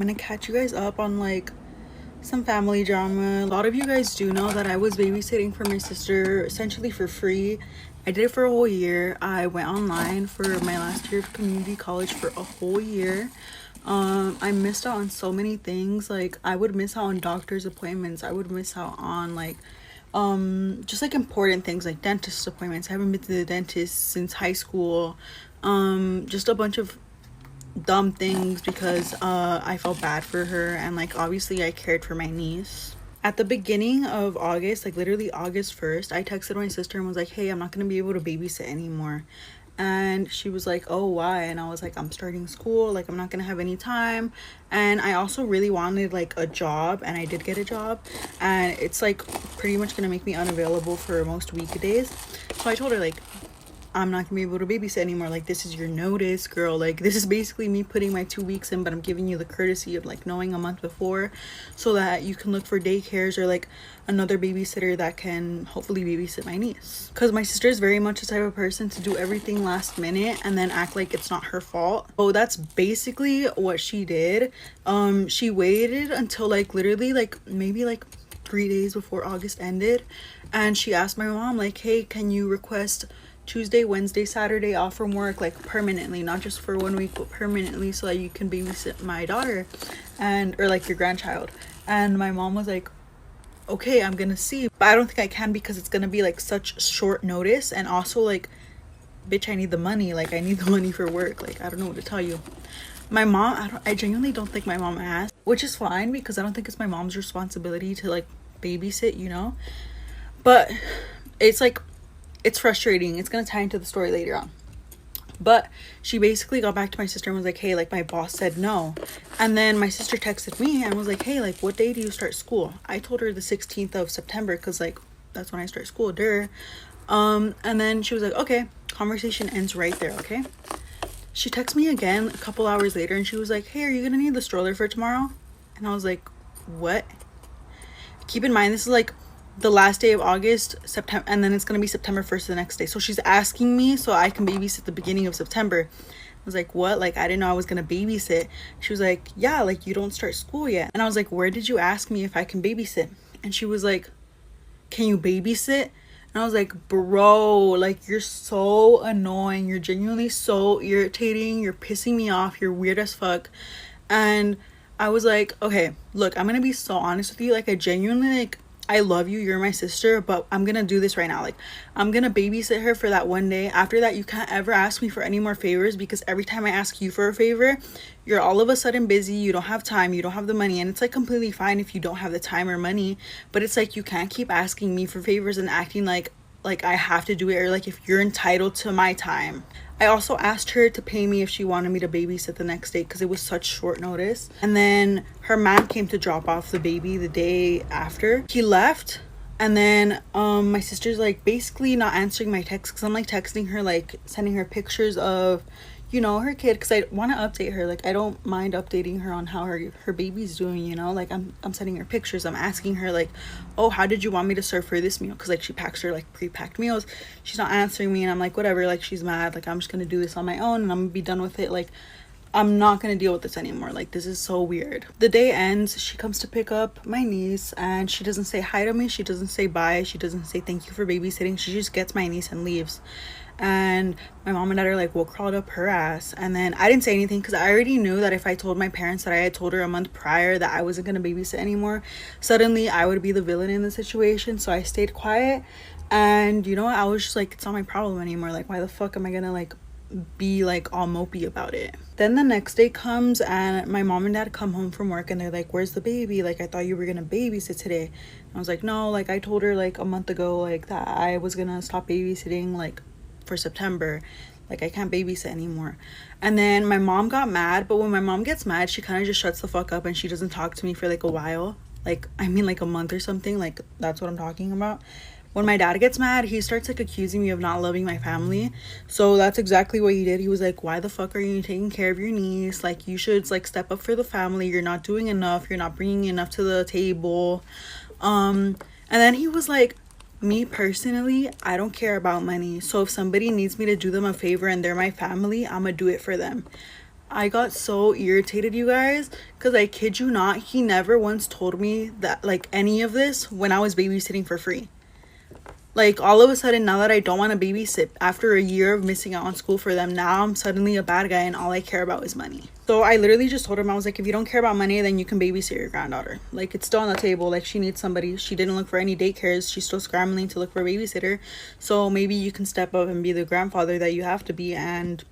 I'm gonna catch you guys up on like some family drama. A lot of you guys do know that I was babysitting for my sister essentially for free. I did it for a whole year. I went online for my last year of community college for a whole year. I missed out on so many things. Like I would miss out on doctor's appointments. I would miss out on like just like important things like dentist appointments. I haven't been to the dentist since high school. Just a bunch of dumb things because I felt bad for her, and like obviously I cared for my niece. At the beginning of August, like literally August 1st, I texted my sister and was like, hey, I'm not gonna be able to babysit anymore. And she was like, oh, why? And I was like, I'm starting school, like I'm not gonna have any time. And I also really wanted like a job, and I did get a job, and it's like pretty much gonna make me unavailable for most weekdays. So I told her like, I'm not gonna be able to babysit anymore. Like, this is your notice, girl. Like, this is basically me putting my 2 weeks in, but I'm giving you the courtesy of like knowing a month before so that you can look for daycares or like another babysitter that can hopefully babysit my niece. Because my sister is very much the type of person to do everything last minute and then act like it's not her fault. Oh, that's basically what she did. She waited until like literally like maybe like 3 days before August ended, and she asked my mom like, hey, can you request Tuesday, Wednesday, Saturday off from work, like permanently, not just for 1 week but permanently, so that you can babysit my daughter and or like your grandchild. And my mom was like, okay, I'm gonna see, but I don't think I can because it's gonna be like such short notice, and also like, bitch, I need the money. Like, I need the money for work. Like, I don't know what to tell you. My mom, I genuinely don't think my mom asked, which is fine because I don't think it's my mom's responsibility to like babysit, you know. But it's like, it's frustrating. It's gonna tie into the story later on. But she basically got back to my sister and was like, hey, like my boss said no. And then my sister texted me and was like, hey, like what day do you start school? I told her the 16th of September because like that's when I start school. And then she was like, okay. Conversation ends right there. Okay. She texted me again a couple hours later and she was like, hey, are you gonna need the stroller for tomorrow? And I was like, what? Keep in mind, this is like the last day of August, September, and then it's gonna be September 1st the next day. So she's asking me so I can babysit the beginning of September. I was like, what? Like, I didn't know I was gonna babysit. She was like, yeah, like you don't start school yet. And I was like, where did you ask me if I can babysit? And she was like, can you babysit? And I was like, bro, like you're so annoying. You're genuinely so irritating. You're pissing me off. You're weird as fuck. And I was like, okay, look, I'm gonna be so honest with you. Like, I genuinely like, I love you, you're my sister, but I'm gonna do this right now. Like, I'm gonna babysit her for that one day. After that, you can't ever ask me for any more favors, because every time I ask you for a favor, you're all of a sudden busy, you don't have time, you don't have the money. And it's like completely fine if you don't have the time or money, but it's like you can't keep asking me for favors and acting like I have to do it, or like if you're entitled to my time. I also asked her to pay me if she wanted me to babysit the next day because it was such short notice. And then her man came to drop off the baby the day after. He left, and then my sister's like basically not answering my text because I'm like texting her, like sending her pictures of, you know, her kid, because I want to update her. Like, I don't mind updating her on how her baby's doing, you know. Like, I'm sending her pictures. I'm asking her like, oh, how did you want me to serve her this meal? Because like she packs her like pre-packed meals. She's not answering me, and I'm like, whatever, like she's mad. Like, I'm just gonna do this on my own and I'm gonna be done with it. Like, I'm not gonna deal with this anymore. Like, this is so weird. The day ends, she comes to pick up my niece and she doesn't say hi to me, she doesn't say bye, she doesn't say thank you for babysitting. She just gets my niece and leaves. And my mom and dad are like, well, crawled up her ass. And then I didn't say anything because I already knew that if I told my parents that I had told her a month prior that I wasn't gonna babysit anymore, suddenly I would be the villain in the situation. So I stayed quiet. And you know what, I was just like, it's not my problem anymore. Like, why the fuck am I gonna like be like all mopey about it? Then the next day comes and my mom and dad come home from work and they're like, where's the baby? Like, I thought you were gonna babysit today. And I was like, no, like I told her like a month ago like that I was gonna stop babysitting like for September. Like, I can't babysit anymore. And then my mom got mad, but when my mom gets mad, she kind of just shuts the fuck up and she doesn't talk to me for like a while. Like, I mean like a month or something. Like, that's what I'm talking about. When my dad gets mad, he starts like accusing me of not loving my family. So that's exactly what he did. He was like, why the fuck are you taking care of your niece? Like, you should like step up for the family. You're not doing enough. You're not bringing enough to the table. And then he was like, me personally, I don't care about money. So if somebody needs me to do them a favor and they're my family, I'm gonna do it for them. I got so irritated, you guys, because I kid you not, he never once told me that, like, any of this when I was babysitting for free. Like, all of a sudden, now that I don't want to babysit after a year of missing out on school for them, now I'm suddenly a bad guy and all I care about is money. So I literally just told him, I was like, if you don't care about money, then you can babysit your granddaughter. Like, it's still on the table. Like, she needs somebody. She didn't look for any daycares. She's still scrambling to look for a babysitter. So maybe you can step up and be the grandfather that you have to be and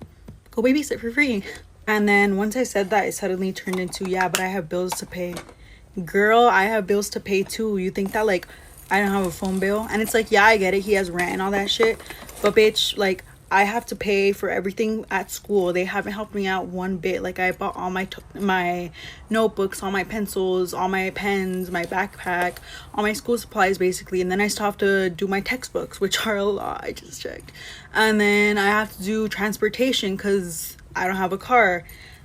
go babysit for free. And then once I said that, it suddenly turned into, yeah, but I have bills to pay. Girl, I have bills to pay too. You think that, like, I don't have a phone bill? And it's like, yeah, I get it. He has rent and all that shit. But bitch, like, I have to pay for everything at school. They haven't helped me out one bit. Like, I bought all my notebooks, all my pencils, all my pens, my backpack, all my school supplies, basically. And then I still have to do my textbooks, which are a lot. I just checked. And then I have to do transportation because I don't have a car.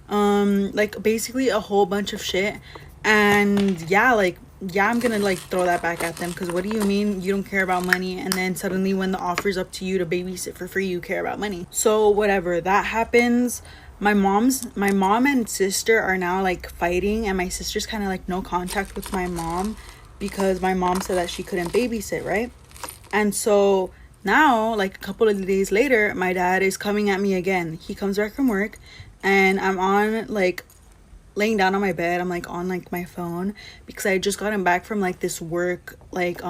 Like, basically a whole bunch of shit. And yeah, like, yeah, I'm gonna like throw that back at them, because what do you mean you don't care about money, and then suddenly when the offer's up to you to babysit for free, you care about money? So whatever, that happens. My mom and sister are now like fighting, and my sister's kind of like no contact with my mom because my mom said that she couldn't babysit, right? And so now, like a couple of days later, my dad is coming at me again. He comes back from work and I'm on like laying down on my bed. I'm like on like my phone because I just gotten back from like this work like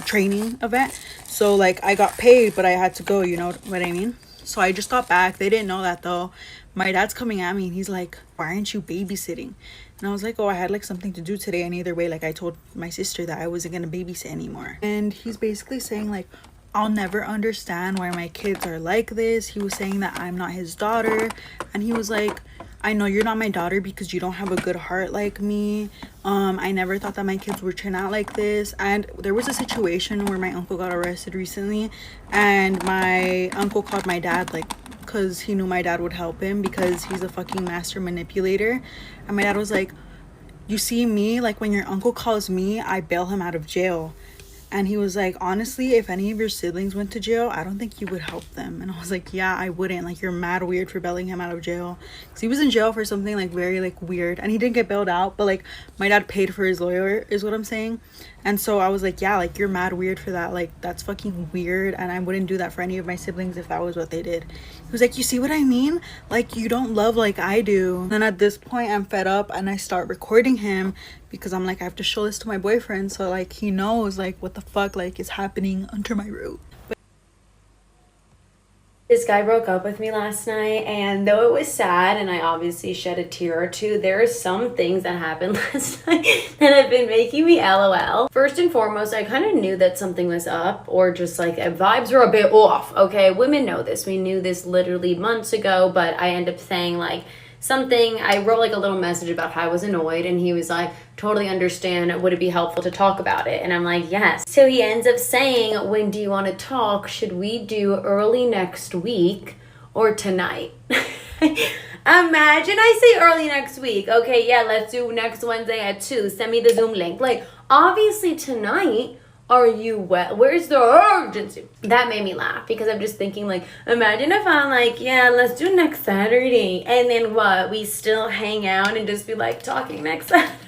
training event. So like I got paid, but I had to go, you know what I mean? So I just got back. They didn't know that though. My dad's coming at me and he's like, why aren't you babysitting? And I was like, oh, I had like something to do today. And either way, like I told my sister that I wasn't gonna babysit anymore. And he's basically saying like, I'll never understand why my kids are like this. He was saying that I'm not his daughter. And he was like, I know you're not my daughter because you don't have a good heart like me. I never thought that my kids would turn out like this. And there was a situation where my uncle got arrested recently, and my uncle called my dad like because he knew my dad would help him because he's a fucking master manipulator. And my dad was like, you see me, like when your uncle calls me, I bail him out of jail. And he was like, honestly, if any of your siblings went to jail, I don't think you would help them. And I was like, yeah, I wouldn't. Like, you're mad weird for bailing him out of jail. Because he was in jail for something, like, very, like, weird. And he didn't get bailed out. But, like, my dad paid for his lawyer, is what I'm saying. And so I was like, yeah, like, you're mad weird for that. Like, that's fucking weird. And I wouldn't do that for any of my siblings if that was what they did. He was like, you see what I mean? Like, you don't love like I do. And then at this point, I'm fed up. And I start recording him. Because I'm like, I have to show this to my boyfriend. So, like, he knows, like, what the fuck, like, is happening under my roof. This guy broke up with me last night, and though it was sad and I obviously shed a tear or two, there are some things that happened last night that have been making me LOL. First and foremost, I kind of knew that something was up, or just like vibes were a bit off, okay? Women know this. We knew this literally months ago, but I end up saying like something. I wrote like a little message about how I was annoyed, and he was like, totally understand, would it be helpful to talk about it? And I'm like, yes. So he ends up saying, when do you want to talk? Should we do early next week or tonight? Imagine I say early next week. Okay, yeah, let's do next Wednesday at 2. Send me the Zoom link. Like, obviously tonight, are you wet? Where's the urgency? That made me laugh because I'm just thinking like, imagine if I'm like, yeah, let's do next Saturday. And then what? We still hang out and just be like talking next Saturday.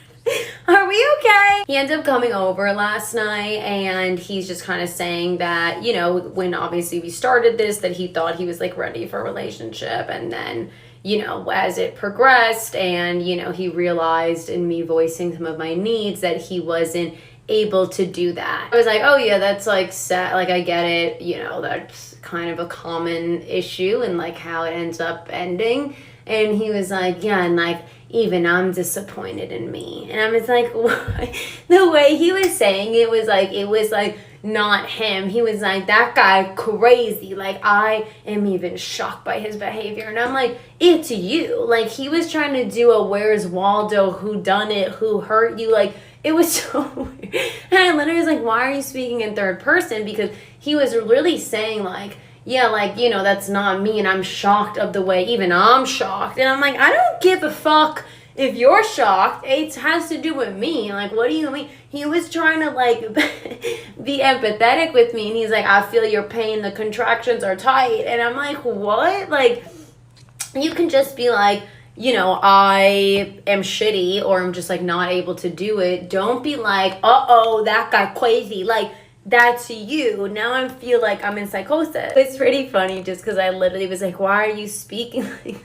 Are we okay? He ended up coming over last night, and he's just kind of saying that, you know, when obviously we started this, that he thought he was like ready for a relationship. And then, you know, as it progressed and, you know, he realized in me voicing some of my needs that he wasn't able to do that. I was like, oh yeah, that's like sad. Like, I get it. You know, that's kind of a common issue and like how it ends up ending. And he was like, yeah, and like, even I'm disappointed in me. And I was like, what? The way he was saying it was like not him. He was like, that guy crazy. Like, I am even shocked by his behavior. And I'm like, it's you. Like, he was trying to do a Where's Waldo, who done it, who hurt you. Like, it was so weird. And I literally was like, why are you speaking in third person? Because he was really saying like, yeah, like, you know, that's not me, and I'm shocked of the way even I'm shocked. And I'm like, I don't give a fuck if you're shocked. It has to do with me. Like, what do you mean? He was trying to, like, be empathetic with me, and he's like, I feel your pain, the contractions are tight. And I'm like, what? Like, you can just be like, you know, I am shitty or I'm just like not able to do it, don't be like, uh-oh, that got crazy. Like, that's you. Now I feel like I'm in psychosis. It's pretty funny just because I literally was like, why are you speaking like that?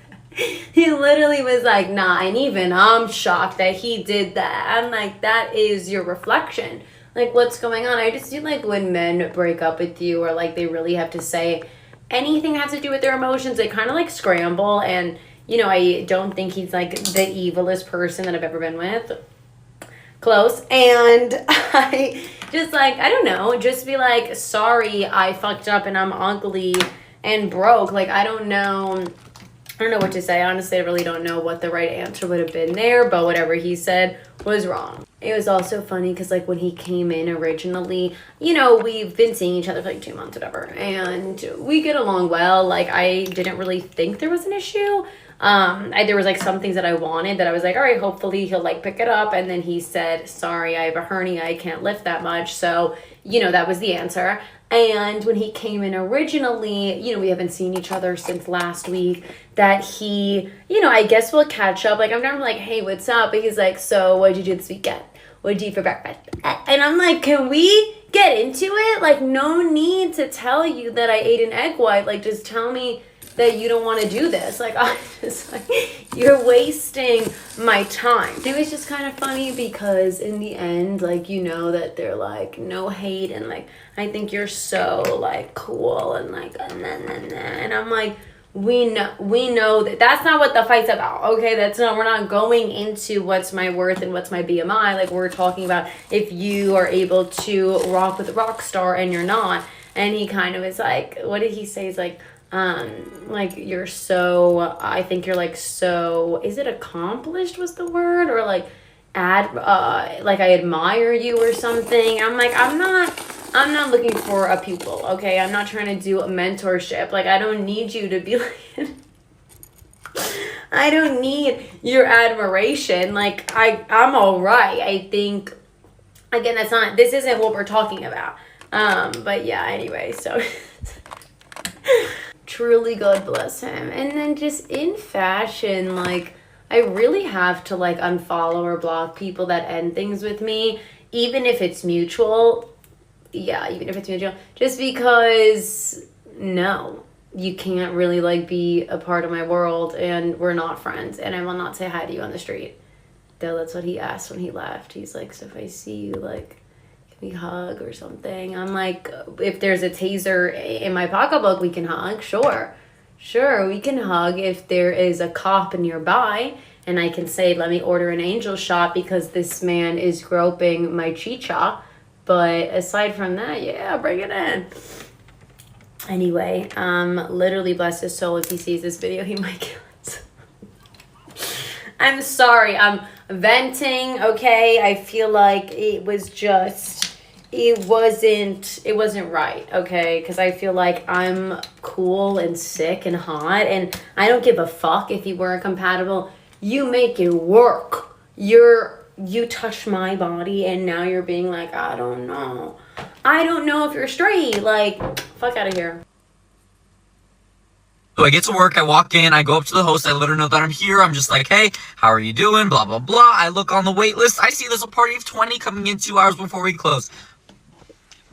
He literally was like, nah, and even I'm shocked that he did that. I'm like, that is your reflection. Like, what's going on? I just feel like when men break up with you or like they really have to say anything that has to do with their emotions, they kind of like scramble. And, you know, I don't think he's like the evilest person that I've ever been with. Close. And I just like, I don't know, just be like, sorry, I fucked up and I'm ugly and broke. Like, I don't know what to say. Honestly, I really don't know what the right answer would have been there, but whatever he said was wrong. It was also funny because like when he came in originally, you know, we've been seeing each other for like 2 months, whatever, and we get along well. Like, I didn't really think there was an issue. There was like some things that I wanted that I was like, all right, hopefully he'll like pick it up. And then he said, sorry, I have a hernia, I can't lift that much. So, you know, that was the answer. And when he came in originally, you know, we haven't seen each other since last week, that he, you know, I guess we'll catch up. Like, I'm never like, hey, what's up? But he's like, so what'd you do this weekend? What'd you eat for breakfast? And I'm like, can we get into it? Like, no need to tell you that I ate an egg white. Like, just tell me that you don't want to do this. Like, I just like, you're wasting my time. It was just kind of funny because in the end, like, you know that they're like, no hate, and like, I think you're so like cool and like, and I'm like, we know that that's not what the fight's about. Okay, we're not going into what's my worth and what's my BMI. Like, we're talking about if you are able to rock with a rock star and you're not. And he kind of is like, what did he say? He's like you're so, I think you're like, so, is it accomplished was the word, or like like I admire you or something. I'm like, I'm not looking for a pupil, okay? I'm not trying to do a mentorship. Like, I don't need you to be like, I don't need your admiration. Like, I'm all right. I think, again, this isn't what we're talking about. But yeah, anyway, so truly God bless him. And then just in fashion, like, I really have to like unfollow or block people that end things with me, even if it's mutual. Yeah, even if it's mutual. Just because, no, you can't really like be a part of my world and we're not friends and I will not say hi to you on the street. Though that's what he asked when he left. He's like, so if I see you, like, we hug or something. I'm like, if there's a taser in my pocketbook, we can hug. Sure, we can hug if there is a cop nearby and I can say, let me order an angel shot because this man is groping my chicha. But aside from that, yeah, bring it in. Anyway, literally bless his soul, if he sees this video, he might kill us. I'm sorry, I'm venting, okay? I feel like it wasn't right, okay? Because I feel like I'm cool and sick and hot, and I don't give a fuck if you weren't compatible. You make it work. You touch my body, and now you're being like, I don't know if you're straight. Like, fuck out of here. So I get to work, I walk in, I go up to the host, I let her know that I'm here. I'm just like, hey, how are you doing? Blah, blah, blah. I look on the wait list. I see there's a party of 20 coming in 2 hours before we close.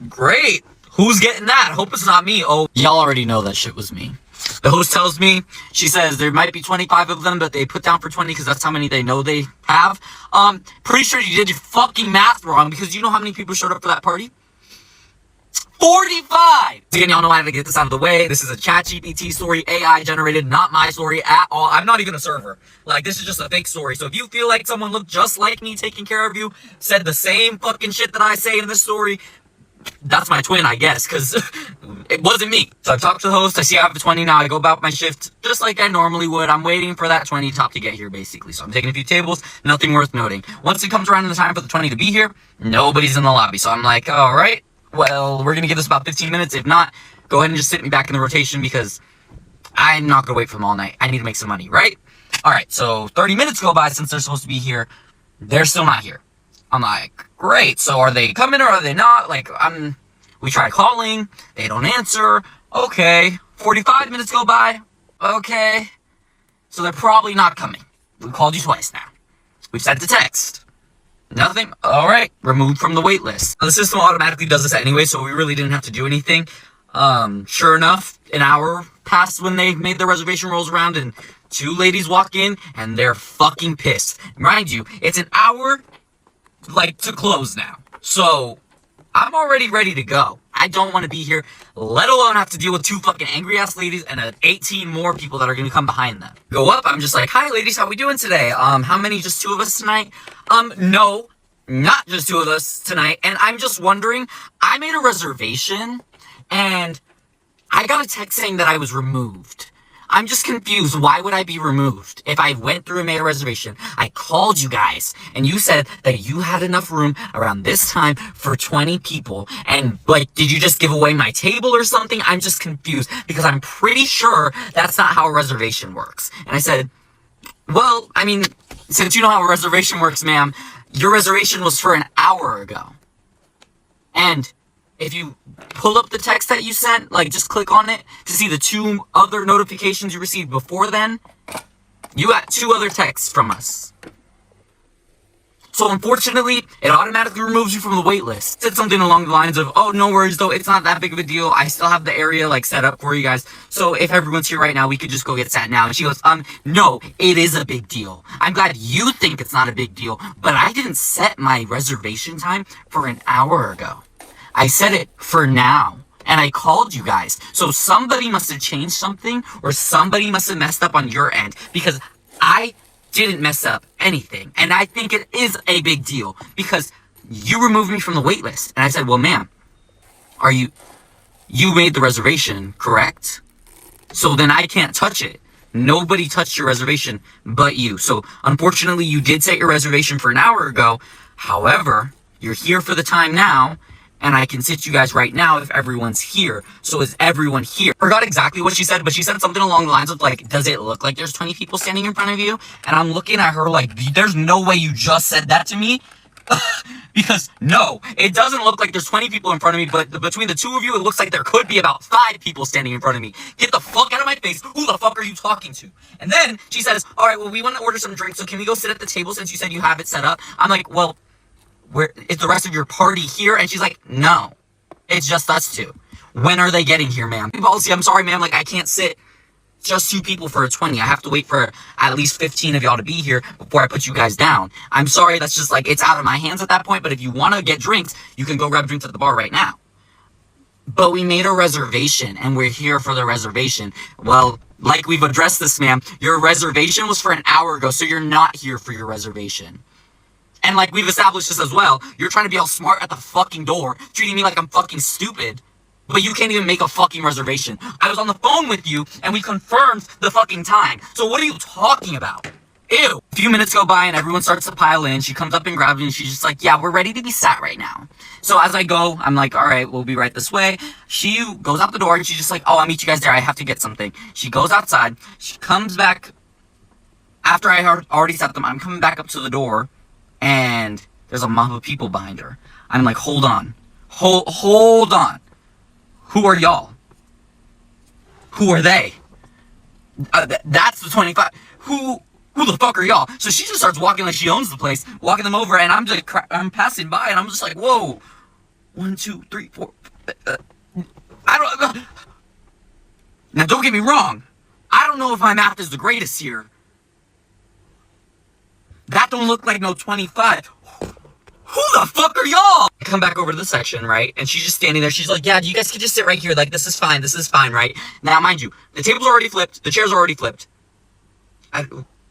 Great. Who's getting that? Hope it's not me. Oh, y'all already know that shit was me. The host tells me, she says there might be 25 of them, but they put down for 20 because that's how many they know they have. Pretty sure you did your fucking math wrong because you know how many people showed up for that party? 45! Again, y'all know I had to get this out of the way. This is a ChatGPT story, AI generated, not my story at all. I'm not even a server. Like, this is just a fake story. So if you feel like someone looked just like me taking care of you, said the same fucking shit that I say in this story, that's my twin, I guess, because it wasn't me. So I talked to the host. I see I have a 20 now. I go about my shift just like I normally would. I'm waiting for that 20 top to get here, basically. So I'm taking a few tables. Nothing worth noting. Once it comes around in the time for the 20 to be here, nobody's in the lobby. So I'm like, all right, well, we're going to give this about 15 minutes. If not, go ahead and just sit me back in the rotation because I'm not going to wait for them all night. I need to make some money, right? All right, so 30 minutes go by since they're supposed to be here. They're still not here. I'm like, great. So are they coming or are they not? Like, we try calling. They don't answer. Okay. 45 minutes go by. Okay. So they're probably not coming. We called you twice now. We've sent a text. Nothing. All right. Removed from the wait list. The system automatically does this anyway, so we really didn't have to do anything. Sure enough, an hour passed when they made the reservation rolls around, and 2 ladies walk in, and they're fucking pissed. Mind you, it's an hour, to close now. So, I'm already ready to go. I don't want to be here, let alone have to deal with 2 fucking angry-ass ladies and 18 more people that are going to come behind them. Go up, I'm just like, hi ladies, how we doing today? How many, just 2 of us tonight? No, not just 2 of us tonight, and I'm just wondering, I made a reservation, and I got a text saying that I was removed. I'm just confused. Why would I be removed? If I went through and made a reservation, I called you guys, and you said that you had enough room around this time for 20 people, and, did you just give away my table or something? I'm just confused, because I'm pretty sure that's not how a reservation works. And I said, well, I mean, since you know how a reservation works, ma'am, your reservation was for an hour ago. And if you pull up the text that you sent, just click on it to see the 2 other notifications you received before then, you got 2 other texts from us. So unfortunately, it automatically removes you from the wait list. It said something along the lines of, oh, no worries though, it's not that big of a deal. I still have the area set up for you guys. So if everyone's here right now, we could just go get sat now. And she goes, no, it is a big deal. I'm glad you think it's not a big deal, but I didn't set my reservation time for an hour ago. I set it for now, and I called you guys. So somebody must have changed something, or somebody must have messed up on your end, because I didn't mess up anything. And I think it is a big deal, because you removed me from the wait list. And I said, well, ma'am, you made the reservation, correct? So then I can't touch it. Nobody touched your reservation but you. So unfortunately, you did set your reservation for an hour ago. However, you're here for the time now, and I can sit you guys right now if everyone's here. So is everyone here? Forgot exactly what she said, but she said something along the lines of does it look like there's 20 people standing in front of you? And I'm looking at her there's no way you just said that to me. Because no, it doesn't look like there's 20 people in front of me, but between the 2 of you, it looks like there could be about 5 people standing in front of me. Get the fuck out of my face. Who the fuck are you talking to? And then she says, all right, well, we want to order some drinks, so can we go sit at the table since you said you have it set up? I'm like, well, where is the rest of your party here? And she's like, no, it's just us 2. When are they getting here, ma'am? Policy, I'm sorry, ma'am, I can't sit just 2 people for a 20. I have to wait for at least 15 of y'all to be here before I put you guys down. I'm sorry, that's just it's out of my hands at that point, but if you want to get drinks, you can go grab drinks at the bar right now. But we made a reservation, and we're here for the reservation. Well, we've addressed this, ma'am, your reservation was for an hour ago, so you're not here for your reservation. And we've established this as well, you're trying to be all smart at the fucking door, treating me like I'm fucking stupid, but you can't even make a fucking reservation. I was on the phone with you, and we confirmed the fucking time. So what are you talking about? Ew. A few minutes go by, and everyone starts to pile in. She comes up and grabs me, and she's just like, yeah, we're ready to be sat right now. So as I go, I'm like, all right, we'll be right this way. She goes out the door, and she's just like, oh, I'll meet you guys there. I have to get something. She goes outside. She comes back. After I already sat them, I'm coming back up to the door, and there's a mob of people behind her. I'm like, hold on. Hold on. Who are y'all? Who are they? That's the 25. Who the fuck are y'all? So she just starts walking like she owns the place, walking them over, and I'm passing by, and I'm just like, whoa. 1, 2, 3, 4. I don't. Now, don't get me wrong. I don't know if my math is the greatest here. That don't look like no 25. Who the fuck are y'all? I come back over to the section, right? And she's just standing there. She's like, yeah, you guys can just sit right here. This is fine, right? Now, mind you, the table's already flipped. The chair's already flipped.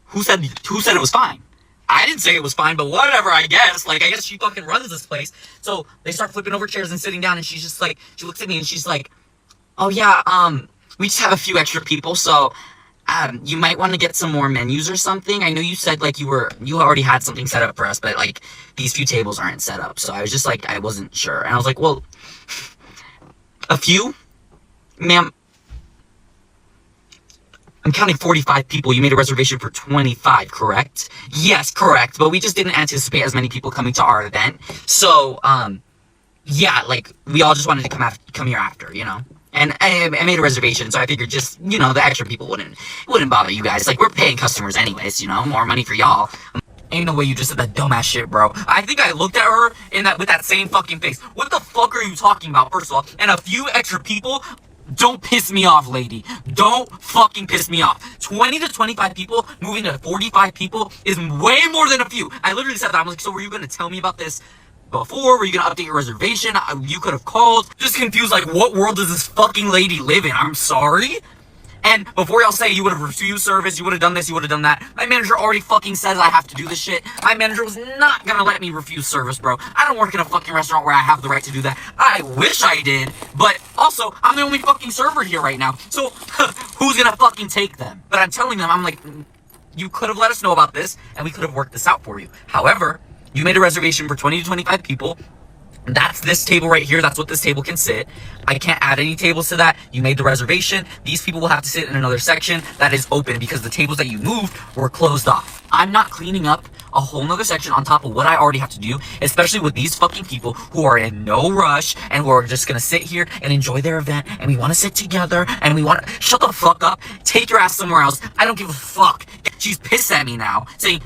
Who said it was fine? I didn't say it was fine, but whatever, I guess. I guess she fucking runs this place. So they start flipping over chairs and sitting down, and she's just she looks at me and she's like, oh yeah, we just have a few extra people, so you might want to get some more menus or something. I know you said you already had something set up for us, but these few tables aren't set up. So I was just I wasn't sure. And I was like, well, a few? Ma'am, I'm counting 45 people. You made a reservation for 25, correct? Yes, correct. But we just didn't anticipate as many people coming to our event. So, yeah, we all just wanted to come here after, you know? And I made a reservation, so I figured just, you know, the extra people wouldn't bother you guys. Like, we're paying customers anyways, you know, more money for y'all. Ain't no way you just said that dumbass shit, bro. I think I looked at her with that same fucking face. What the fuck are you talking about, first of all? And a few extra people? Don't piss me off, lady. Don't fucking piss me off. 20 to 25 people moving to 45 people is way more than a few. I literally said that. I'm like, so were you gonna tell me about this before? Were you gonna update your reservation? You could have called. Just confused, like, what world does this fucking lady live in? I'm sorry. And before y'all say you would have refused service, you would have done this, you would have done that, my manager already fucking says I have to do this shit. My manager was not gonna let me refuse service, bro. I don't work in a fucking restaurant where I have the right to do that. I wish I did, but also, I'm the only fucking server here right now, so who's gonna fucking take them? But I'm telling them, I'm like, you could have let us know about this, and we could have worked this out for you. However, you made a reservation for 20 to 25 people. That's this table right here. That's what this table can sit. I can't add any tables to that. You made the reservation. These people will have to sit in another section that is open because the tables that you moved were closed off. I'm not cleaning up a whole nother section on top of what I already have to do, especially with these fucking people who are in no rush and who are just gonna sit here and enjoy their event, and we want to sit together and we want to shut the fuck up, take your ass somewhere else. I don't give a fuck. She's pissed at me now saying,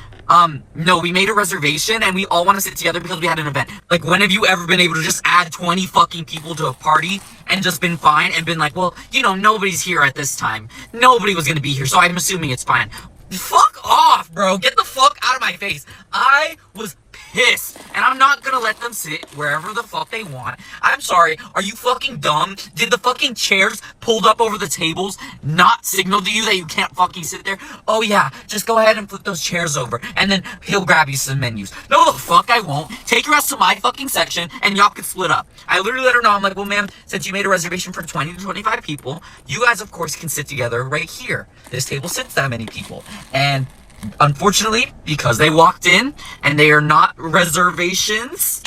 no, we made a reservation and we all want to sit together because we had an event. Like, when have you ever been able to just add 20 fucking people to a party and just been fine and been like, well, you know, nobody's here at this time. Nobody was gonna be here, so I'm assuming it's fine. Fuck off, bro. Get the fuck out of my face. I was pissed, and I'm not gonna let them sit wherever the fuck they want. I'm sorry, are you fucking dumb? Did the fucking chairs pulled up over the tables not signal to you that you can't fucking sit there? Oh yeah, just go ahead and flip those chairs over, and then he'll grab you some menus. No, the fuck I won't. Take your ass to my fucking section, and y'all can split up. I literally let her know, I'm like, well, ma'am, since you made a reservation for 20 to 25 people, you guys, of course, can sit together right here. This table sits that many people, and unfortunately, because they walked in and they are not reservations,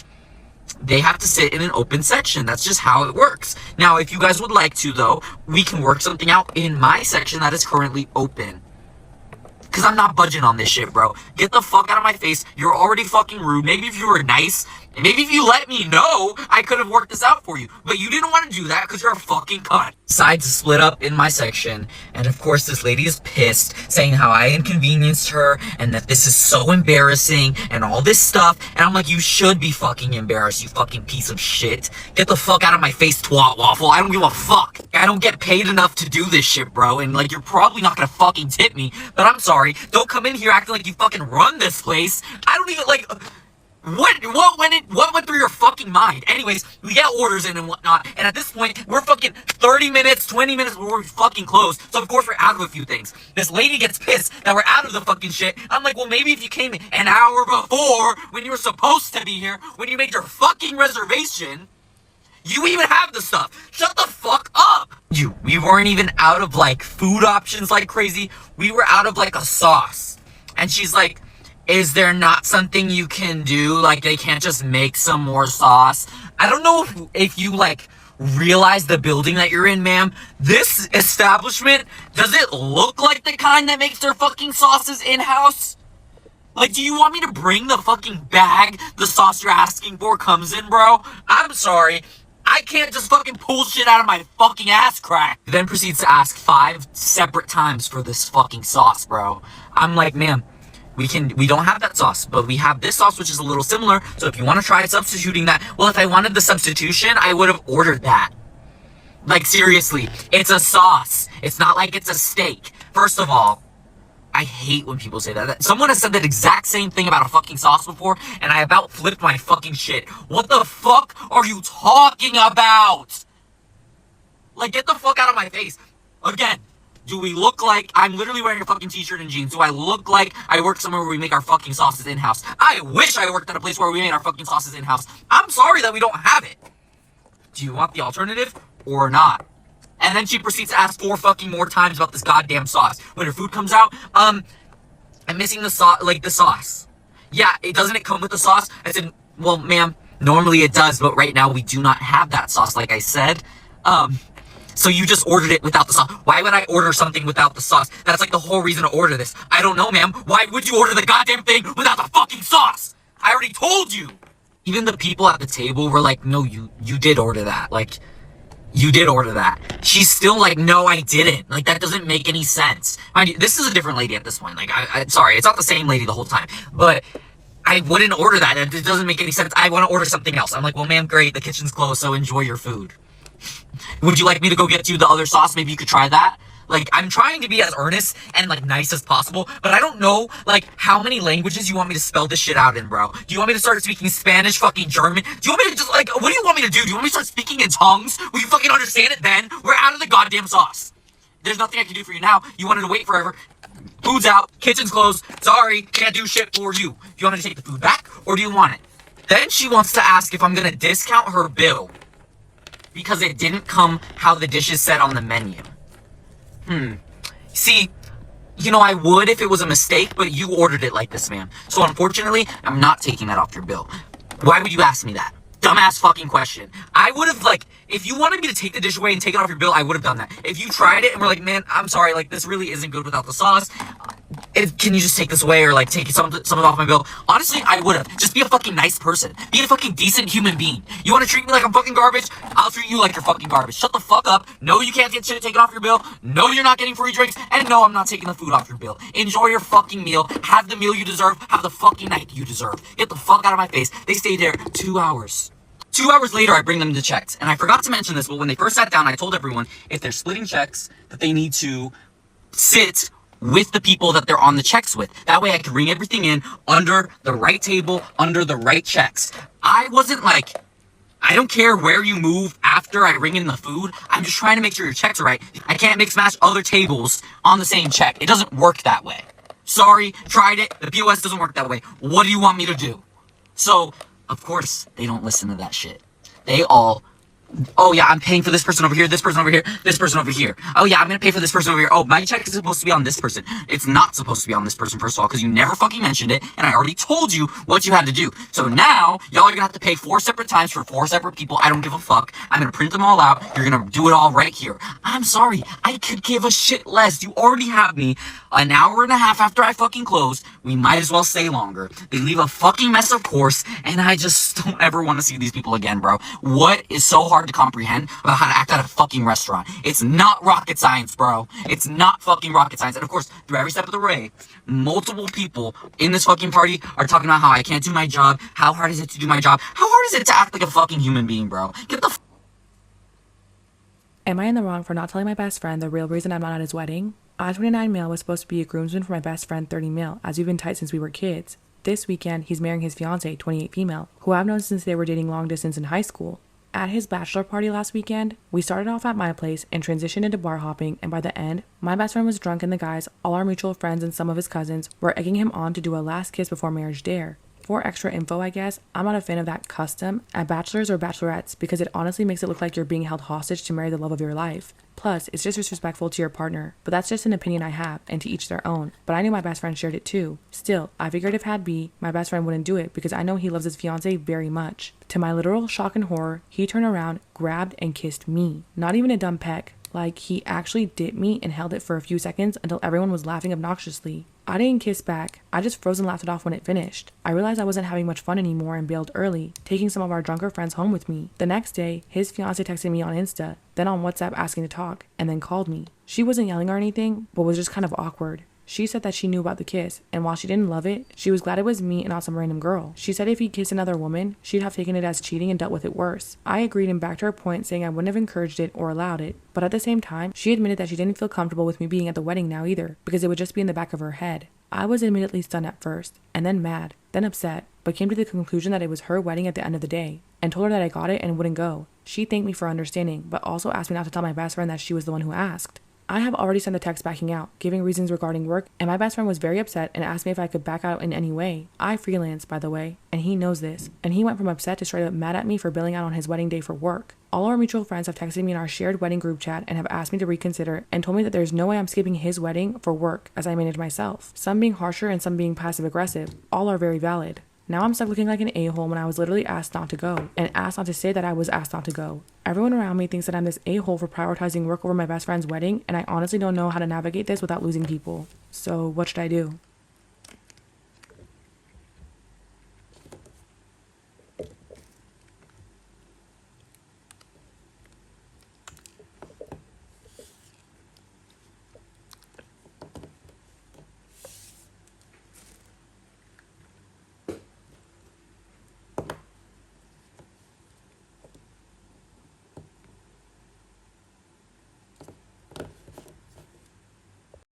they have to sit in an open section. That's just how it works. Now, if you guys would like to, though, we can work something out in my section that is currently open. Because I'm not budging on this shit, bro. Get the fuck out of my face. You're already fucking rude. Maybe if you were nice, maybe if you let me know, I could have worked this out for you. But you didn't want to do that because you're a fucking cunt. Sides split up in my section. And of course, this lady is pissed, saying how I inconvenienced her and that this is so embarrassing and all this stuff. And I'm like, you should be fucking embarrassed, you fucking piece of shit. Get the fuck out of my face, twat waffle. I don't give a fuck. I don't get paid enough to do this shit, bro. And like, you're probably not gonna fucking tip me. But I'm sorry. Don't come in here acting like you fucking run this place. I don't even like... What went through your fucking mind? Anyways, we get orders in and whatnot, and at this point, we're fucking 30 minutes, 20 minutes before we fucking close, so of course we're out of a few things. This lady gets pissed that we're out of the fucking shit. I'm like, well, maybe if you came an hour before, when you were supposed to be here, when you made your fucking reservation, you even have the stuff. Shut the fuck up! We weren't even out of, like, food options like crazy. We were out of, like, a sauce. And she's like, is there not something you can do? Like, they can't just make some more sauce? I don't know if you, like, realize the building that you're in, ma'am. This establishment, does it look like the kind that makes their fucking sauces in-house? Like, do you want me to bring the fucking bag the sauce you're asking for comes in, bro? I'm sorry. I can't just fucking pull shit out of my fucking ass crack. Then proceeds to ask 5 separate times for this fucking sauce, bro. I'm like, ma'am, we don't have that sauce, but we have this sauce, which is a little similar. So if you want to try substituting that, well, if I wanted the substitution, I would have ordered that. Like, seriously, it's a sauce. It's not like it's a steak. First of all, I hate when people say that. Someone has said that exact same thing about a fucking sauce before, and I about flipped my fucking shit. What the fuck are you talking about? Like, get the fuck out of my face. Again, do we look like... I'm literally wearing a fucking t-shirt and jeans. Do I look like I work somewhere where we make our fucking sauces in-house? I wish I worked at a place where we made our fucking sauces in-house. I'm sorry that we don't have it. Do you want the alternative or not? And then she proceeds to ask 4 fucking more times about this goddamn sauce. When her food comes out, I'm missing the sauce, like the sauce. Yeah, doesn't it come with the sauce? I said, well, ma'am, normally it does, but right now we do not have that sauce, like I said. So you just ordered it without the sauce. Why would I order something without the sauce? That's like the whole reason to order this. I don't know, ma'am. Why would you order the goddamn thing without the fucking sauce? I already told you. Even the people at the table were like, no, you did order that. Like, You did order that. She's still like, no, I didn't. Like, that doesn't make any sense. Mind you, this is a different lady at this point. Like, sorry, it's not the same lady the whole time. But I wouldn't order that. It doesn't make any sense. I want to order something else. I'm like, well, ma'am, great. The kitchen's closed, so enjoy your food. Would you like me to go get you the other sauce? Maybe you could try that? Like, I'm trying to be as earnest and, like, nice as possible, but I don't know, like, how many languages you want me to spell this shit out in, bro. Do you want me to start speaking Spanish, fucking German? Do you want me to just, like, what do you want me to do? Do you want me to start speaking in tongues? Will you fucking understand it then? We're out of the goddamn sauce. There's nothing I can do for you now. You wanted to wait forever. Food's out. Kitchen's closed. Sorry, can't do shit for you. Do you want me to take the food back, or do you want it? Then she wants to ask if I'm gonna discount her bill because it didn't come how the dishes said on the menu. See, you know, I would if it was a mistake, but you ordered it like this, ma'am. So unfortunately, I'm not taking that off your bill. Why would you ask me that? Dumbass fucking question. I would have, like, if you wanted me to take the dish away and take it off your bill, I would have done that. If you tried it and were like, man, I'm sorry, like, this really isn't good without the sauce. Can you just take this away or, like, take something off my bill? Honestly, I would have. Just be a fucking nice person. Be a fucking decent human being. You want to treat me like I'm fucking garbage? I'll treat you like you're fucking garbage. Shut the fuck up. No, you can't get shit taken off your bill. No, you're not getting free drinks. And no, I'm not taking the food off your bill. Enjoy your fucking meal. Have the meal you deserve. Have the fucking night you deserve. Get the fuck out of my face. They stayed there 2 hours. 2 hours later, I bring them the checks. And I forgot to mention this, but when they first sat down, I told everyone if they're splitting checks, that they need to sit with the people that they're on the checks with. That way I can bring everything in under the right table, under the right checks. I wasn't like, I don't care where you move after I ring in the food. I'm just trying to make sure your checks are right. I can't mix match other tables on the same check. It doesn't work that way. Sorry, tried it. The POS doesn't work that way. What do you want me to do? So, of course, they don't listen to that shit. They all, oh yeah, I'm paying for this person over here, this person over here, this person over here. Oh yeah, I'm gonna pay for this person over here. Oh, my check is supposed to be on this person. It's not supposed to be on this person, first of all, because you never fucking mentioned it, and I already told you what you had to do. So now, y'all are gonna have to pay 4 separate times for 4 separate people. I don't give a fuck. I'm gonna print them all out. You're gonna do it all right here. I'm sorry. I could give a shit less. You already have me an hour and a half after I fucking close. We might as well stay longer. They leave a fucking mess, of course, and I just don't ever want to see these people again, bro. What is so hard to comprehend about how to act at a fucking restaurant? It's not rocket science, bro. It's not fucking rocket science. And of course, through every step of the way, multiple people in this fucking party are talking about how I can't do my job. How hard is it to do my job? How hard is it to act like a fucking human being, bro? Get the Am I in the wrong for not telling my best friend the real reason I'm not at his wedding? I-29 male was supposed to be a groomsman for my best friend 30 male, as we've been tight since we were kids. This weekend, he's marrying his fiancée 28 female, who I've known since they were dating long distance in high school. At his bachelor party last weekend, we started off at my place and transitioned into bar hopping, and by the end, my best friend was drunk and the guys, all our mutual friends and some of his cousins, were egging him on to do a last kiss before marriage dare. For extra info, I guess, I'm not a fan of that custom at bachelors or bachelorettes because it honestly makes it look like you're being held hostage to marry the love of your life. Plus, it's just disrespectful to your partner, but that's just an opinion I have, and to each their own. But I knew my best friend shared it too. Still, I figured if had be, my best friend wouldn't do it because I know he loves his fiancée very much. To my literal shock and horror, he turned around, grabbed, and kissed me. Not even a dumb peck. Like, he actually dipped me and held it for a few seconds until everyone was laughing obnoxiously. I didn't kiss back. I just froze and laughed it off when it finished. I realized I wasn't having much fun anymore and bailed early, taking some of our drunker friends home with me. The next day, his fiancée texted me on Insta, then on WhatsApp asking to talk, and then called me. She wasn't yelling or anything, but was just kind of awkward. She said that she knew about the kiss, and while she didn't love it, she was glad it was me and not some random girl. She said if he kissed another woman, she'd have taken it as cheating and dealt with it worse. I agreed and backed her point, saying I wouldn't have encouraged it or allowed it. But at the same time, she admitted that she didn't feel comfortable with me being at the wedding now either, because it would just be in the back of her head. I was admittedly stunned at first, and then mad, then upset, but came to the conclusion that it was her wedding at the end of the day, and told her that I got it and wouldn't go. She thanked me for understanding, but also asked me not to tell my best friend that she was the one who asked. I have already sent a text backing out, giving reasons regarding work, and my best friend was very upset and asked me if I could back out in any way. I freelance, by the way, and he knows this, and he went from upset to straight up mad at me for bailing out on his wedding day for work. All our mutual friends have texted me in our shared wedding group chat and have asked me to reconsider and told me that there's no way I'm skipping his wedding for work as I manage myself. Some being harsher and some being passive aggressive. All are very valid. Now I'm stuck looking like an a-hole when I was literally asked not to go, and asked not to say that I was asked not to go. Everyone around me thinks that I'm this a-hole for prioritizing work over my best friend's wedding, and I honestly don't know how to navigate this without losing people. So what should I do?